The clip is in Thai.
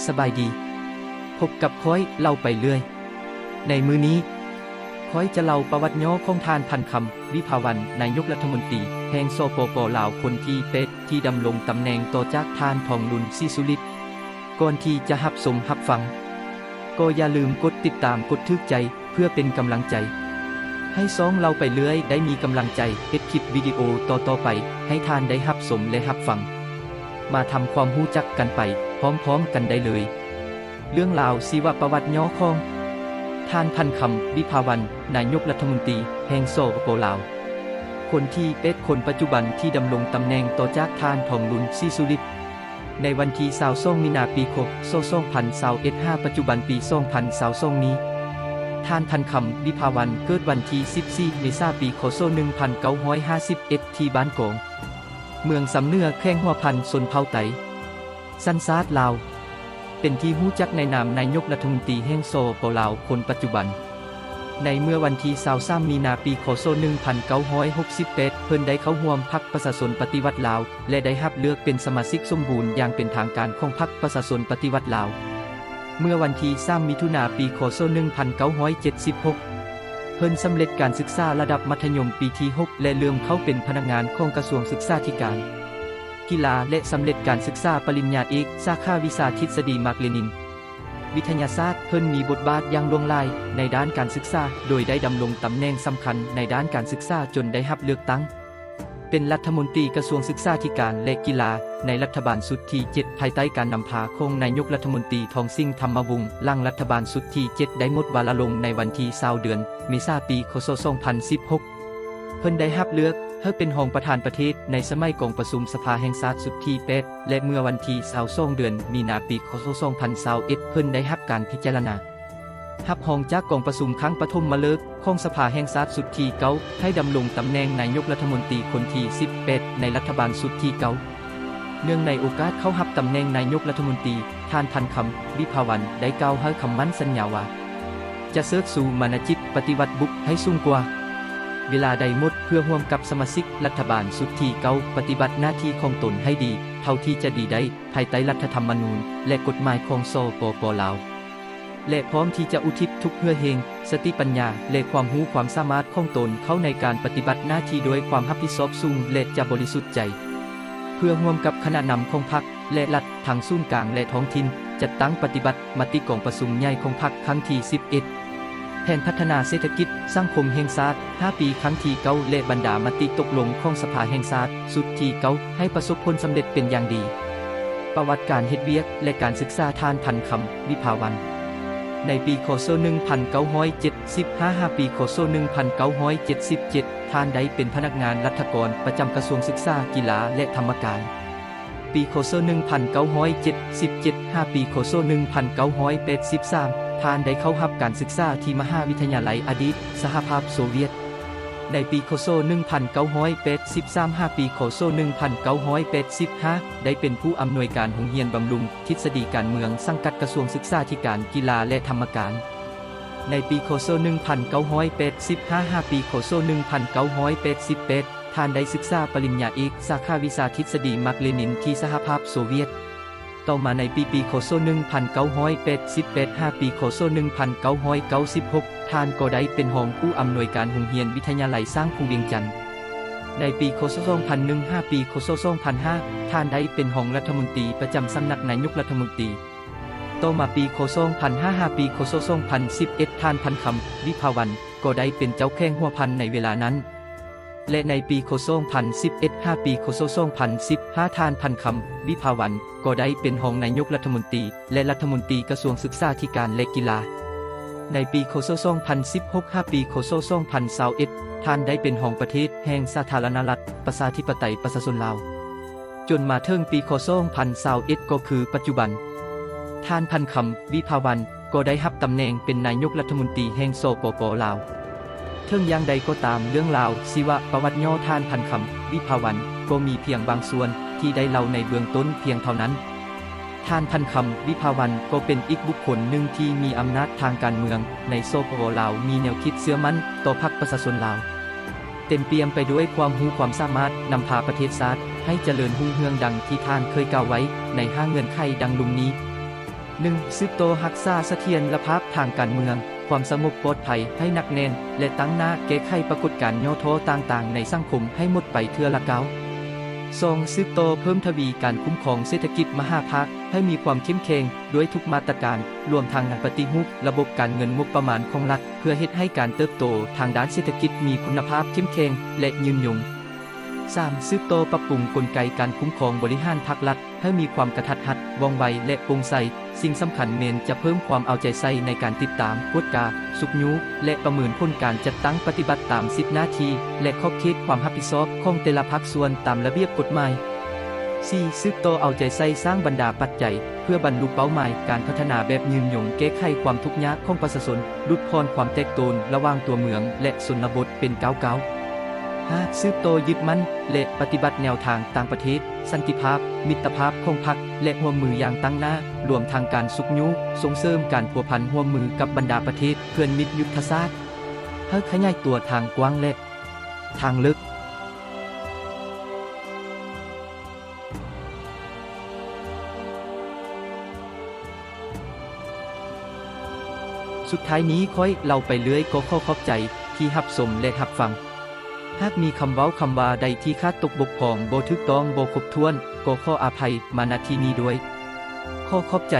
สบายดีพบกับค้อยเล่าไปเรื่อยในมื้อนี้ค้อยจะเล่าประวัติย่อของท่านพันคำวิภาวันนายกรัฐมนตรีแห่งสปป.ลาวคนที่8ที่ดำรงตำแหน่งต่อจากท่านทองลุนศรีสุฤทธิ์ก่อนที่จะรับชมรับฟังก็อย่าลืมกดติดตามกดทึกใจเพื่อเป็นกำลังใจให้ซ้องเราไปเรื่อยได้มีกำลังใจเฮ็ดคลิปวิดีโอต่อไปให้ท่านได้รับชมและรับฟังมาทำความรู้จักกันไปพร้อมๆกันได้เลยเรื่องราวชีวประวัติย่อของท่านพันคำวิภาวันนายกรัฐมนตรีแห่งสปป.ลาวคนที่8คนปัจจุบันที่ดำรงตำแหน่งต่อจากท่านทองลุนศรีสุฤทธิ์ในวันที่22มีนาปีคศ2021ปัจจุบันปี2022นี้ท่านพันคำวิภาวันเกิดวันที่14เมษายนปีคศ1951ที่บ้านกองเมืองสำเนือแข้งหัวพันสนเผ่าไตสัญชาติลาวเป็นที่รู้จักในนามนายกรัฐมนตรีแห่งสปป.ลาวคนปัจจุบันในเมื่อวันที่23มีนาปีคศ1968เพิ่นได้เข้าร่วมพรรคประชาชนปฏิวัติลาวและได้รับเลือกเป็นสมาชิกสมบูรณ์อย่างเป็นทางการของพรรคประชาชนปฏิวัติลาวเมื่อวันที่3มิถุนายนปีคศ1976เพิ่นสำเร็จการศึกษาระดับมัธยมปีที่6และเริ่มเข้าเป็นพนักงานของกระทรวงศึกษาธิการกีฬาและสำเร็จการศึกษาปริญญาเอกสาขาวิชาทฤษฎีมาร์กเลนินวิทยาศาสตร์เพิ่นมีบทบาทอย่างล่วงลายในด้านการศึกษาโดยได้ดำรงตำแหน่งสำคัญในด้านการศึกษาจนได้รับเลือกตั้งเป็นรัฐมนตรีกระทรวงศึกษาธิการและกีฬาในรัฐบาลชุดที่7ภายใต้การนำพาของนายกรัฐมนตรีทองซิ่งธรรมวงศ์หลังรัฐบาลชุดที่7ได้หมดวาระลงในวันที่20เดือนเมษายนปีคศ2016เพิ่นได้รับเลือกให้เป็นรองประธานประเทศในสมัยกองประชุมสภาแห่งชาติสุดที่8และเมื่อวันที่22เดือนมีนาปีคศ2021เพิ่นได้รับการพิจารณารับรองจากกองประชุมครั้งปฐมฤกษ์ของสภาแห่งชาติสุดที่9ให้ดำรงตำแหน่งนายกรัฐมนตรีคนที่18ในรัฐบาลสุดที่9เนื่องในโอกาสเข้ารับตำแหน่งนายกรัฐมนตรีท่านพันคำวิภาวันได้กล่าวให้คำมั่นสัญญาว่าจะเสริมสู่มานะจิตปฏิวัติบุกให้สูงกว่าเวลาใดหมดเพื่อร่วมกับสมาชิกรัฐบาลสุดที่9ปฏิบัติหน้าที่ของตนให้ดีเท่าที่จะดีได้ภายใต้รัฐธรรมนูญและกฎหมายของสปป.ลาวและพร้อมที่จะอุทิศทุกเพื่อแห่งสติปัญญาและความรู้ความสามารถของตนเข้าในการปฏิบัติหน้าที่โดยความรับผิดชอบสูงและจะบริสุทธิ์ใจเพื่อร่วมกับคณะนำของพรรคและรัฐทางศูนย์กลางและท้องถิ่นจัดตั้งปฏิบัติมติกองประชุมใหญ่ของพรรคครั้งที่11แผนพัฒนาเศรษฐกิจสังคมแห่งชาติ5ปีครั้งที่9และบรรดามติตกลงของสภาแห่งชาติสุดที่9ให้ประสบผลสำเร็จเป็นอย่างดีประวัติการเฮ็ดเวียกและการศึกษาท่านพันคำวิภาวันในปีคศ1975 ปีคศ1977ท่านได้เป็นพนักงานรัฐกรประจำกระทรวงศึกษากีฬาและธรรมการปีคศ1977 5ปีคศ1983ท่านได้เข้ารับการศึกษาที่มหาวิทยาลัยอดีตสหภาพโซเวียตในปีคศ1983 5ปีคศ1985ได้เป็นผู้อำนวยการโรงเรียนบำรุงทฤษฎีการเมืองสังกัดกระทรวงศึกษาธิการกีฬาและธรรมการในปีคศ1985 5ปีคศ1988ท่านได้ศึกษาปริญญาเอกสาขาวิชาทฤษฎีมาร์กเลนินที่สหภาพโซเวียตต่อมาในปีคศ1988 5ปีคศ1996ท่านก็ได้เป็นรองผู้อำนวยการโรงเรียนวิทยาลัยสร้างภูเวียงจันทน์ในปีคศ2001 5ปีคศ2005ท่านได้เป็นรองรัฐมนตรีประจำสำนักนายกรัฐมนตรีต่อมาปีคศ2005 5ปีคศ2011ท่านพันคำวิภาวันก็ได้เป็นเจ้าแข้งหัวพันในเวลานั้นและในปีคศ2011 5ปีคศ2015ท่านพันคำวิภาวันก็ได้เป็นรองนายกรัฐมนตรีและรัฐมนตรีกระทรวงศึกษาธิการและกีฬาในปีคศ2016 5ปีคศ2021ท่านได้เป็นรองประเทศแห่งสาธารณรัฐประชาธิปไตยประชาชนลาวจนมาถึงปีคศ2021ก็คือปัจจุบันท่านพันคำวิภาวันก็ได้รับตำแหน่งเป็นนายกรัฐมนตรีแห่งสปป.ลาวถึงอย่างใดก็ตามเรื่องราวชีวประวัติย่อท่านพันคำวิภาวันก็มีเพียงบางส่วนที่ได้เล่าในเบื้องต้นเพียงเท่านั้นท่านพันคำวิภาวันก็เป็นอีกบุคคลหนึ่งที่มีอำนาจทางการเมืองในสปป.ลาวมีแนวคิดเชื่อมั่นต่อพรรคประชาชนลาวเต็มเปี่ยมไปด้วยความรู้ความสามารถนำพาประเทศชาติให้เจริญรุ่งเรืองดังที่ท่านเคยกล่าวไว้ใน5เงื่อนไขดังลุ่มนี้ 1. สืบโตวรักษาเสถียรภาพทางการเมือง ความสงบปลอดภัยให้หนักแน่น และตั้งหน้าแก้ไขปรากฏการณ์ย่อท้อต่างๆ ในสังคมให้หมดไปเทื่อละเก้า 2. สืบโตวเพิ่มทวีการคุ้มครองเศรษฐกิจมหภาคให้มีความเข้มแข็งด้วยทุกมาตรการรวมทั้งปฏิรูประบบการเงินงบประมาณของรัฐเพื่อเฮ็ดให้การเติบโตทางด้านเศรษฐกิจมีคุณภาพเข้มแข็งและยืนยง 3. สืบโตวปรับปรุงกลไกการคุ้มครองบริหารภาครัฐให้มีความกระทัดรัดว่องไวและโปร่งใสสิ่งสำคัญเมนจะเพิ่มความเอาใจใส่ในการติดตามกวดกาสุกยูและประเมินผลการจัดตั้งปฏิบัติตาม10หน้าที่และขอบเขตความรับผิดชอบของแต่ละภาคส่วนตามระเบียบกฎหมาย 4. สืบโตวเอาใจใส่สร้างบรรดาปัจจัยเพื่อบรรลุเป้าหมายการพัฒนาแบบยืนยงแก้ไขความทุกข์ยากของประชาชนลดพรความแตกต่างระหว่างตัวเมืองและชนบทเป็นก้าว 5. สืบโตวยึดมั่นและปฏิบัติแนวทางต่างประเทศสันติภาพมิตรภาพของพรรคและร่วมมืออย่างตั้งหน้ารวมทางการสุขยุส่งเสริมการพัวพันร่วมมือกับบรรดาประเทศเพื่อนมิตรยุทธศาสตร์เพื่อขยายตัวทางกว้างและทางลึกสุดท้ายนี้ค่อยเล่าไปเรื่อยก็ขอขอบใจที่รับชมและรับฟังหากมีคำเว้าคำว่าใดที่ขาดตกบกพร่องบ่ถูกต้องบ่ครบถ้วนก็ขออภัยมาณที่นี้ด้วยขอขอบใจ